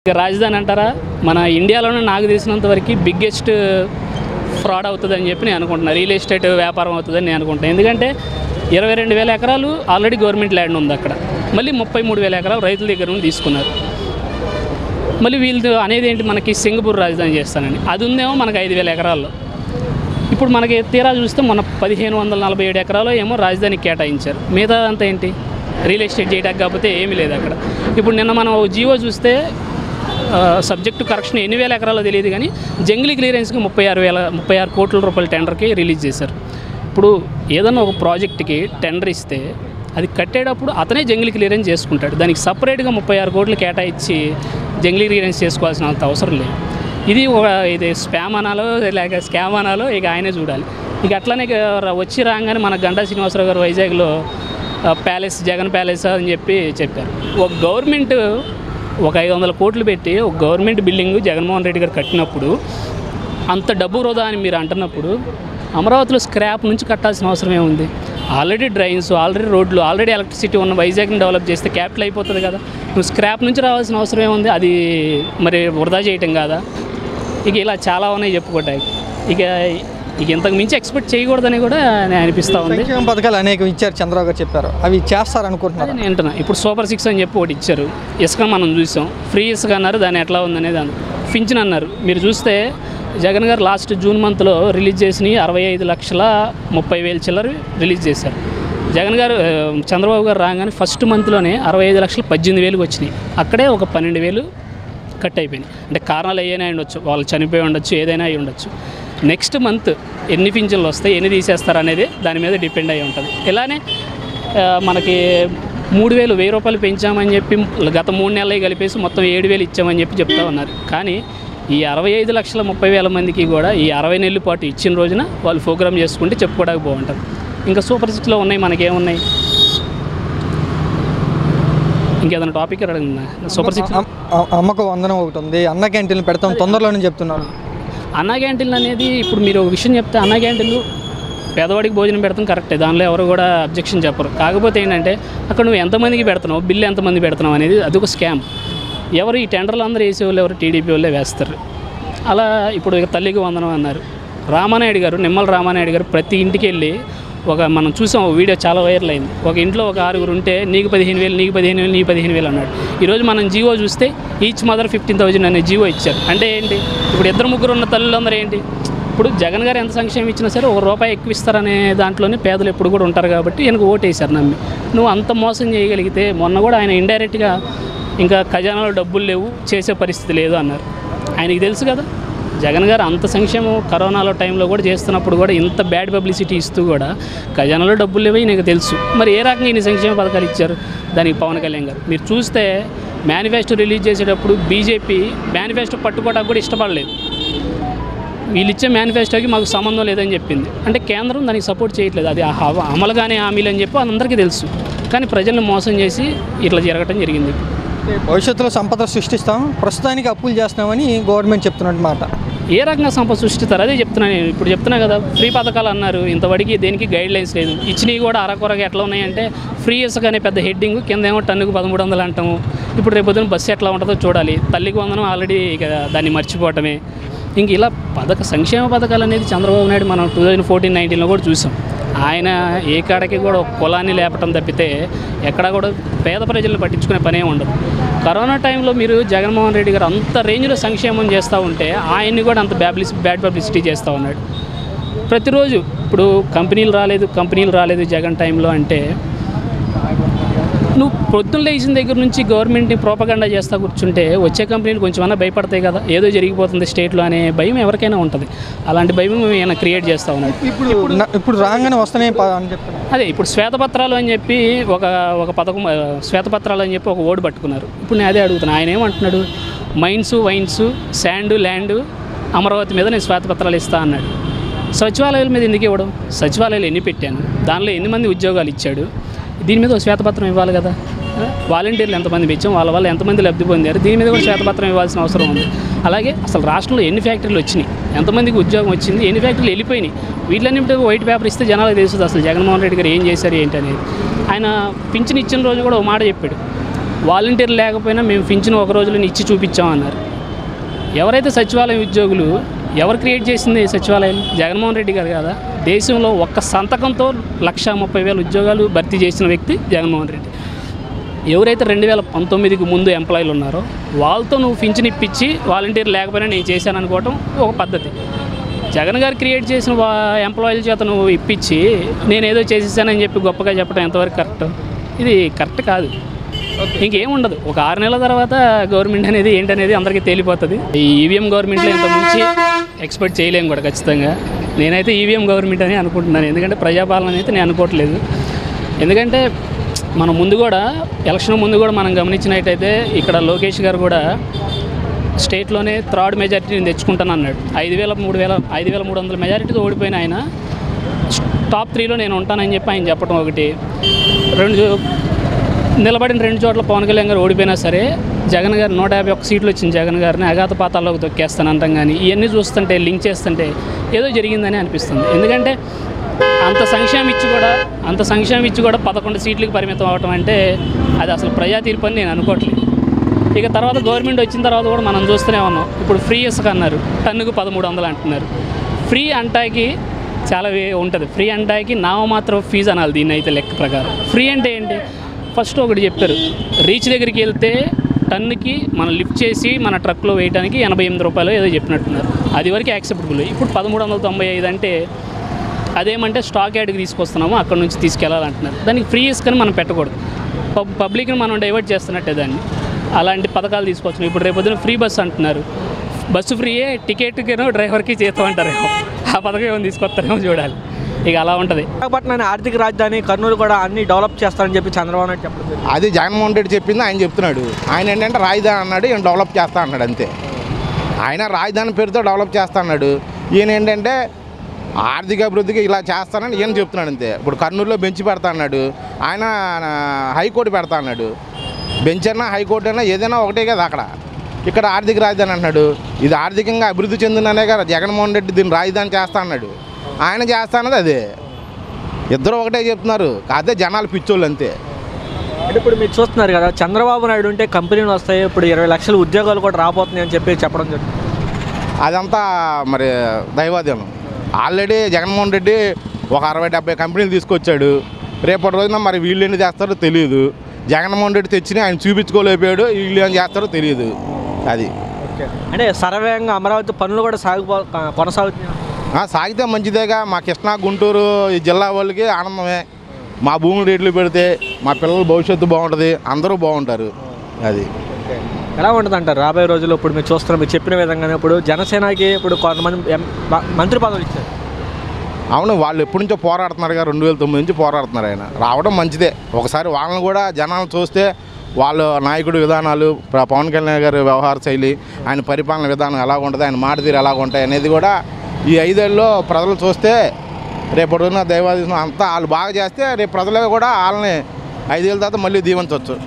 రాజధాని అంటారా మన ఇండియాలోనే నాకు తెలిసినంత వరకు బిగ్గెస్ట్ ఫ్రాడ్ అవుతుందని చెప్పి నేను అనుకుంటున్నాను. రియల్ ఎస్టేట్ వ్యాపారం అవుతుందని నేను అనుకుంటున్నాను. ఎందుకంటే 22,000 ఎకరాలు ఆల్రెడీ గవర్నమెంట్ ల్యాండ్ ఉంది అక్కడ. మళ్ళీ 33,000 ఎకరాలు రైతుల దగ్గర నుండి తీసుకున్నారు. మళ్ళీ వీళ్ళు అనేది ఏంటి, మనకి సింగపూర్ రాజధాని చేస్తానని. అది ఉందేమో మనకి 5,000 ఎకరాల్లో. ఇప్పుడు మనకి తీరా చూస్తే మన 1,547 ఎకరాలు ఏమో రాజధానికి కేటాయించారు. మిగతా అంతా ఏంటి, రియల్ ఎస్టేట్ చేయడానికి కాకపోతే ఏమీ లేదు అక్కడ. ఇప్పుడు నిన్న మనం జియో చూస్తే సబ్జెక్టు కరెక్షన్ ఎన్ని వేల ఎకరాలో తెలియదు కానీ జంగిలీ క్లియరెన్స్కి 36 కోట్ల రూపాయల టెండర్కి రిలీజ్ చేశారు. ఇప్పుడు ఏదన్నా ఒక ప్రాజెక్ట్కి టెండర్ ఇస్తే అది కట్టేటప్పుడు అతనే జంగిలీ క్లియరెన్స్ చేసుకుంటాడు. దానికి సపరేట్గా 36 కోట్లు కేటాయించి జంగిలీ క్లియరెన్స్ చేసుకోవాల్సిన అంత అవసరం లేదు. ఇది స్పామ్ అనాలో లేక స్కామ్ అనాలో ఇక ఆయనే చూడాలి. ఇక అట్లనే వచ్చి రాగానే మన గంటా శ్రీనివాసరావు గారు వైజాగ్లో ప్యాలెస్, జగన్ ప్యాలెస్ అని చెప్పారు. ఒక గవర్నమెంట్ ఒక 500 కోట్లు పెట్టి ఒక గవర్నమెంట్ బిల్డింగ్ జగన్మోహన్ రెడ్డి గారు కట్టినప్పుడు అంత డబ్బు వృధా అని మీరు అంటున్నప్పుడు అమరావతిలో స్క్రాప్ నుంచి కట్టాల్సిన అవసరం ఏముంది? ఆల్రెడీ డ్రైన్స్, ఆల్రెడీ రోడ్లు, ఆల్రెడీ ఎలక్ట్రిసిటీ ఉన్న వైజాగ్ని డెవలప్ చేస్తే క్యాపిటల్ అయిపోతుంది కదా. నువ్వు స్క్రాప్ నుంచి రావాల్సిన అవసరం ఏముంది? అది మరి వృధా చేయటం కాదా? ఇక ఇలా చాలా ఉన్నాయి చెప్పుకోవటానికి. ఇక ఇంతకు మించి ఎక్స్పెక్ట్ చేయకూడదని కూడా నేను అనిపిస్తూ ఉంది. సంక్షేమ పథకాలు అనేక ఇచ్చారు, చంద్రబాబు గారు చెప్పారు, అవి చేస్తారనుకుంటున్నారు. నేను అంటున్నా, ఇప్పుడు సూపర్ 6 అని చెప్పి ఒకటి ఇచ్చారు. ఇసుక మనం చూసాం, ఫ్రీ ఇసుక అన్నారు, దాన్ని ఎట్లా ఉందనేది పింఛన్ అన్నారు. మీరు చూస్తే జగన్ గారు లాస్ట్ జూన్ మంత్లో రిలీజ్ చేసినవి 65,30,000 చిల్లర రిలీజ్ చేశారు. జగన్ గారు చంద్రబాబు గారు రాగానే ఫస్ట్ మంత్లోనే 65,18,000 వచ్చినాయి. అక్కడే ఒక 12,000 కట్ అయిపోయినాయి. అంటే కారణాలు ఏదైనా ఉండొచ్చు, వాళ్ళు చనిపోయి ఉండొచ్చు, ఏదైనా అయి ఉండొచ్చు. నెక్స్ట్ మంత్ ఎన్ని పింఛన్లు వస్తాయి, ఎన్ని తీసేస్తారు అనేది దాని మీద డిపెండ్ అయి ఉంటుంది. ఇలానే మనకి 3,000 1000 రూపాయలు పెంచామని చెప్పి గత 3 నెలలు కలిపేసి మొత్తం 7,000 ఇచ్చామని చెప్పి చెప్తా ఉన్నారు. కానీ ఈ 65,30,000 మందికి కూడా ఈ 60 నెలల పాటు ఇచ్చిన రోజున వాళ్ళు ప్రోగ్రామ్ చేసుకుంటే చెప్పుకోవడానికి బాగుంటుంది. ఇంకా సూపర్ 6లో ఉన్నాయి, మనకేమున్నాయి? ఇంకేదైనా టాపిక్ అడగండి. సూపర్ 6 అమ్మకు వందనం ఒకటి ఉంది, అన్న క్యాంటీన్లు పెడతాం తొందరలోనే చెప్తున్నారు. అన్న క్యాంటీన్లు అనేది ఇప్పుడు మీరు ఒక విషయం చెప్తే, అన్న క్యాంటీన్లు పేదవాడికి భోజనం పెడతాం కరెక్టే, దానిలో ఎవరు కూడా అబ్జెక్షన్ చెప్పరు. కాకపోతే ఏంటంటే అక్కడ నువ్వు ఎంతమందికి పెడుతున్నావు, బిల్లు ఎంతమంది పెడుతున్నావు అనేది అదొక స్కామ్. ఎవరు ఈ టెండర్లు అందరూ వేసే వాళ్ళు ఎవరు? టీడీపీ వాళ్ళే వేస్తారు. అలా ఇప్పుడు తల్లికి వందనం అన్నారు. రామానాయుడు గారు, నిమ్మల రామానాయుడు గారు ప్రతి ఇంటికి వెళ్ళి మనం చూసాం, ఒక వీడియో చాలా వైరల్ అయింది. ఒక ఇంట్లో ఒక 6 ఉంటే నీకు 15,000, నీకు 15,000, నీకు 15,000 అన్నాడు. ఈరోజు మనం జీవో చూస్తే ఈచ్ మదర్ 15,000 అనే జీవో ఇచ్చారు. అంటే ఏంటి, ఇప్పుడు 2-3 ఉన్న తల్లులందరూ ఏంటి, ఇప్పుడు జగన్ గారు ఎంత సంక్షేమం ఇచ్చినా సరే ₹1 ఎక్కువ ఇస్తారనే దాంట్లోనే పేదలు ఎప్పుడు కూడా ఉంటారు కాబట్టి ఈయనకు ఓటేశారు నమ్మి. నువ్వు అంత మోసం చేయగలిగితే, మొన్న కూడా ఆయన ఇండైరెక్ట్గా ఇంకా ఖజానాలో డబ్బులు లేవు, చేసే పరిస్థితి లేదు అన్నారు. ఆయనకి తెలుసు కదా జగన్ గారు అంత సంక్షేమం కరోనాలో టైంలో కూడా చేస్తున్నప్పుడు కూడా ఇంత బ్యాడ్ పబ్లిసిటీ ఇస్తూ కూడా ఖజానాలో డబ్బులు లేవని నీకు తెలుసు. మరి ఏ రకంగా ఇన్ని సంక్షేమ పథకాలు ఇచ్చారు? దానికి పవన్ కళ్యాణ్ గారు మీరు చూస్తే మేనిఫెస్టో రిలీజ్ చేసేటప్పుడు బీజేపీ మేనిఫెస్టో పట్టుకోవడానికి కూడా ఇష్టపడలేదు. వీళ్ళు ఇచ్చే మేనిఫెస్టోకి మాకు సంబంధం లేదని చెప్పింది. అంటే కేంద్రం దానికి సపోర్ట్ చేయట్లేదు. అది అమలుగానే హామీలు అని చెప్పి అందరికీ తెలుసు. కానీ ప్రజల్ని మోసం చేసి ఇట్లా జరగటం జరిగింది. భవిష్యత్తులో సంపద సృష్టిస్తాం, ప్రస్తుతానికి అప్పులు చేస్తామని గవర్నమెంట్ చెప్తున్నట్టు మాట. ఏ రకంగా సంపద సృష్టిస్తారు అదే చెప్తున్నాను నేను. ఇప్పుడు చెప్తున్నా కదా, ఫ్రీ పథకాలు అన్నారు, ఇంతవరకు దేనికి గైడ్ లైన్స్ లేదు. ఇచ్చినవి కూడా అరకొరగా ఎట్లా ఉన్నాయంటే, ఫ్రీ ఇసుక అనే పెద్ద హెడ్డింగ్ కింద ఏమో టన్నుకు 1300 అంటాము. ఇప్పుడు రేపొద్దున బస్సు ఎట్లా ఉంటుందో చూడాలి. తల్లికి వందనం ఆల్రెడీ ఇక దాన్ని మర్చిపోవటమే. ఇంక ఇలా సంక్షేమ పథకాలు అనేది చంద్రబాబు నాయుడు మనం 2014-19లో కూడా చూసాం. ఆయన ఏ కాడకి కూడా ఒక కులాన్ని లేపటం తప్పితే ఎక్కడా కూడా పేద ప్రజలను పట్టించుకునే పనే ఉండదు. కరోనా టైంలో మీరు జగన్మోహన్ రెడ్డి గారు అంత రేంజ్లో సంక్షేమం చేస్తూ ఉంటే ఆయన్ని కూడా అంత బ్యాడ్ పబ్లిసిటీ చేస్తూ ఉన్నాడు. ప్రతిరోజు ఇప్పుడు కంపెనీలు రాలేదు జగన్ టైంలో అంటే, నువ్వు పొద్దున్న లేచిన దగ్గర నుంచి గవర్నమెంట్ని ప్రోపగండా చేస్తూ కూర్చుంటే వచ్చే కంపెనీలు కొంచెమన్నా భయపడతాయి కదా, ఏదో జరిగిపోతుంది స్టేట్లో అనే భయం ఎవరికైనా ఉంటుంది. అలాంటి భయం ఈయన క్రియేట్ చేస్తూ ఉన్నాడు. ఇప్పుడు రాగానే వస్తూనే అని చెప్తాను. అదే ఇప్పుడు శ్వేతపత్రాలు అని చెప్పి ఒక పథకం, శ్వేతపత్రాలు అని చెప్పి ఒక ఓడి పట్టుకున్నారు. ఇప్పుడు నేను అదే అడుగుతున్నాను, ఆయన ఏమంటున్నాడు, mines, wines, sand, land, Amaravati మీద నేను శ్వేతపత్రాలు ఇస్తా అన్నాడు. సచివాలయాల మీద ఎందుకు ఇవ్వడం? సచివాలయాలు ఎన్ని పెట్టాను, దానిలో ఎన్ని మంది ఉద్యోగాలు ఇచ్చాడు, దీని మీద ఒక శ్వేతపత్రం ఇవ్వాలి కదా. వాలంటీర్లు ఎంతమంది పెంచాం, వాళ్ళ వల్ల ఎంతమంది లబ్ధి పొందారు, దీని మీద కూడా శ్వేతపత్రం ఇవ్వాల్సిన అవసరం ఉంది. అలాగే అసలు రాష్ట్రంలో ఎన్ని ఫ్యాక్టరీలు వచ్చినాయి, ఎంతమందికి ఉద్యోగం వచ్చింది, ఎన్ని ఫ్యాక్టరీలు వెళ్ళిపోయినాయి, వీళ్ళన్నింటి వైట్ పేపర్ ఇస్తే జనాలకు తెలుస్తుంది అసలు జగన్మోహన్ రెడ్డి గారు ఏం చేశారు ఏంటి అనేది. ఆయన పింఛన్ ఇచ్చిన రోజు కూడా ఒక మాట చెప్పాడు, వాలంటీర్ లేకపోయినా మేము పింఛను ఒక రోజులో ఇచ్చి చూపించామన్నారు. ఎవరైతే సచివాలయం ఉద్యోగులు ఎవరు క్రియేట్ చేసింది సచివాలయం? జగన్మోహన్ రెడ్డి గారు కదా. దేశంలో ఒక్క సంతకంతో 1,30,000 ఉద్యోగాలు భర్తీ చేసిన వ్యక్తి జగన్మోహన్ రెడ్డి. ఎవరైతే 2019కి ముందు ఎంప్లాయీలు ఉన్నారో వాళ్ళతో నువ్వు పింఛన్ ఇప్పించి వాలంటీర్ లేకపోయినా నేను చేశాను అనుకోవటం ఒక పద్ధతి. జగన్ గారు క్రియేట్ చేసిన ఎంప్లాయీల చేత నువ్వు ఇప్పించి నేనేదో చేసేసానని చెప్పి గొప్పగా చెప్పడం ఎంతవరకు కరెక్ట్? ఇది కరెక్ట్ కాదు. ఇంకేముండదు. ఒక 6 నెలల తర్వాత గవర్నమెంట్ అనేది ఏంటనేది అందరికీ తేలిపోతుంది. ఈ ఈవీఎం గవర్నమెంట్లో ఇంత మించి ఎక్స్పెక్ట్ చేయలేము కూడా ఖచ్చితంగా. నేనైతే ఈవీఎం గవర్నమెంట్ అని అనుకుంటున్నాను. ఎందుకంటే ప్రజాపాలన అయితే నేను అనుకోవట్లేదు. ఎందుకంటే మనం ముందు కూడా ఎలక్షన్ ముందు కూడా మనం గమనించినట్టయితే ఇక్కడ లోకేష్ గారు కూడా స్టేట్లోనే థర్డ్ మెజారిటీ నేను తెచ్చుకుంటాను అన్నాడు. 5,300 మెజారిటీతో ఓడిపోయిన ఆయన టాప్ 3లో నేను ఉంటానని చెప్పి ఆయన చెప్పడం ఒకటి. నిలబడిన 2 చోట్ల పవన్ కళ్యాణ్ గారు ఓడిపోయినా సరే జగన్ గారు 151 సీట్లు వచ్చిన జగన్ గారిని అఘాత పాతాల్లోకి తొక్కేస్తాను అంటాం. కానీ ఇవన్నీ చూస్తుంటే లింక్ చేస్తుంటే ఏదో జరిగిందని అనిపిస్తుంది. ఎందుకంటే అంత సంక్షేమం ఇచ్చి కూడా 11 సీట్లకు పరిమితం అవ్వటం అంటే అది అసలు ప్రజా తీర్పు అని నేను అనుకోవట్లేదు. ఇక తర్వాత గవర్నమెంట్ వచ్చిన తర్వాత కూడా మనం చూస్తూనే ఉన్నాం. ఇప్పుడు ఫ్రీ ఇసుక అన్నారు, టన్నుకు 1300 అంటున్నారు. ఫ్రీ అంటాకి చాలా ఉంటుంది. ఫ్రీ అంటాకి నామమాత్రం ఫీజు అనాలి దీన్ని అయితే లెక్క ప్రకారం. ఫ్రీ అంటే ఏంటి? ఫస్ట్ ఒకటి చెప్పారు, రీచ్ దగ్గరికి వెళ్తే టన్నుకి మనం లిఫ్ట్ చేసి మన ట్రక్లో వేయడానికి 88 రూపాయలు ఏదో చెప్పినట్టున్నారు. అది వరకు యాక్సెప్టబుల్. ఇప్పుడు 1395 అంటే అదేమంటే స్టాక్ యార్డ్కి తీసుకొస్తున్నాము, అక్కడ నుంచి తీసుకెళ్ళాలంటున్నారు. దానికి ఫ్రీ ఇసుకని మనం పెట్టకూడదు. పబ్లిక్ని మనం డైవర్ట్ చేస్తున్నట్టే దాన్ని. అలాంటి పథకాలు తీసుకొచ్చినాం. ఇప్పుడు రేపొద్దున ఫ్రీ బస్సు అంటున్నారు. బస్సు ఫ్రీయే, టికెట్కేనో డ్రైవర్కి చేస్తాం అంటారేమో. ఆ పథకం ఏమైనా తీసుకొస్తారేమో చూడాలి. ఇక అలా ఉంటుంది. విశాఖపట్నాన్ని ఆర్థిక రాజధాని, కర్నూలు కూడా అన్ని డెవలప్ చేస్తారని చెప్పి చంద్రబాబు నాయుడు చెప్పలేదు. అది జగన్మోహన్ రెడ్డి చెప్పింది ఆయన చెప్తున్నాడు. ఆయన ఏంటంటే రాజధాని అన్నాడు, ఈయన డెవలప్ చేస్తా అన్నాడు అంతే. ఆయన రాజధాని పేరుతో డెవలప్ చేస్తా అన్నాడు. ఈయన ఏంటంటే ఆర్థిక అభివృద్ధికి ఇలా చేస్తానని ఈయన చెప్తున్నాడు అంతే. ఇప్పుడు కర్నూలులో బెంచ్ పెడతా అన్నాడు, ఆయన హైకోర్టు పెడతా అన్నాడు. బెంచ్ అన్నా హైకోర్టు అయినా ఏదైనా ఒకటే కదా అక్కడ. ఇక్కడ ఆర్థిక రాజధాని అన్నాడు. ఇది ఆర్థికంగా అభివృద్ధి చెందిననే కదా జగన్మోహన్ రెడ్డి దీన్ని రాజధాని చేస్తా అన్నాడు. ఆయన చేస్తా అన్నది అదే. ఇద్దరు ఒకటే చెప్తున్నారు, కాకపోతే జనాలు పిచ్చోళ్ళు అంతే. అంటే ఇప్పుడు మీరు చూస్తున్నారు కదా, చంద్రబాబు నాయుడు ఉంటే కంపెనీలు వస్తాయి, ఇప్పుడు 20 లక్షల ఉద్యోగాలు కూడా రాబోతున్నాయి అని చెప్పి చెప్పడం జరుగుతుంది. అదంతా మరి దైవాధీనం. ఆల్రెడీ జగన్మోహన్ రెడ్డి ఒక 60-70 కంపెనీలు తీసుకొచ్చాడు. రేపటి రోజున మరి వీళ్ళు ఎన్ని చేస్తారో తెలియదు. జగన్మోహన్ రెడ్డి తెచ్చిన ఆయన చూపించుకోలేకపోయాడు, వీళ్ళు ఏం చేస్తారో తెలియదు. అది అంటే సర్వేంగా అమరావతి పనులు కూడా కొనసాగుతున్నాయి. సాగితే మంచిదేగా. మా కృష్ణా గుంటూరు ఈ జిల్లా వాళ్ళకి ఆనందమే. మా భూములు రేట్లు పెడితే మా పిల్లల భవిష్యత్తు బాగుంటుంది, అందరూ బాగుంటారు. అది ఎలా ఉంటుంది అంటారు రాబోయే రోజుల్లో? ఇప్పుడు మీరు చూస్తున్నారు, మీరు చెప్పిన విధంగానే ఇప్పుడు జనసేనకి ఇప్పుడు కొంతమంది మంత్రి పదవులు ఇచ్చారు. అవును, వాళ్ళు ఎప్పటి నుంచో పోరాడుతున్నారు కదా, 2009 నుంచి పోరాడుతున్నారు. ఆయన రావడం మంచిదే. ఒకసారి వాళ్ళని కూడా జనాలు చూస్తే వాళ్ళ నాయకుడు విధానాలు, పవన్ కళ్యాణ్ గారి వ్యవహార శైలి, ఆయన పరిపాలన విధానం ఎలా ఉంటుంది, ఆయన మాట తీరు ఎలా ఉంటాయి అనేది కూడా ఈ 5 ఏళ్ళలో ప్రజలు చూస్తే రేపటి రోజున దైవాధీనం అంతా వాళ్ళు బాగా చేస్తే రేపు ప్రజలు కూడా వాళ్ళని 5 ఏళ్ళ తర్వాత మళ్ళీ దీవించవచ్చు.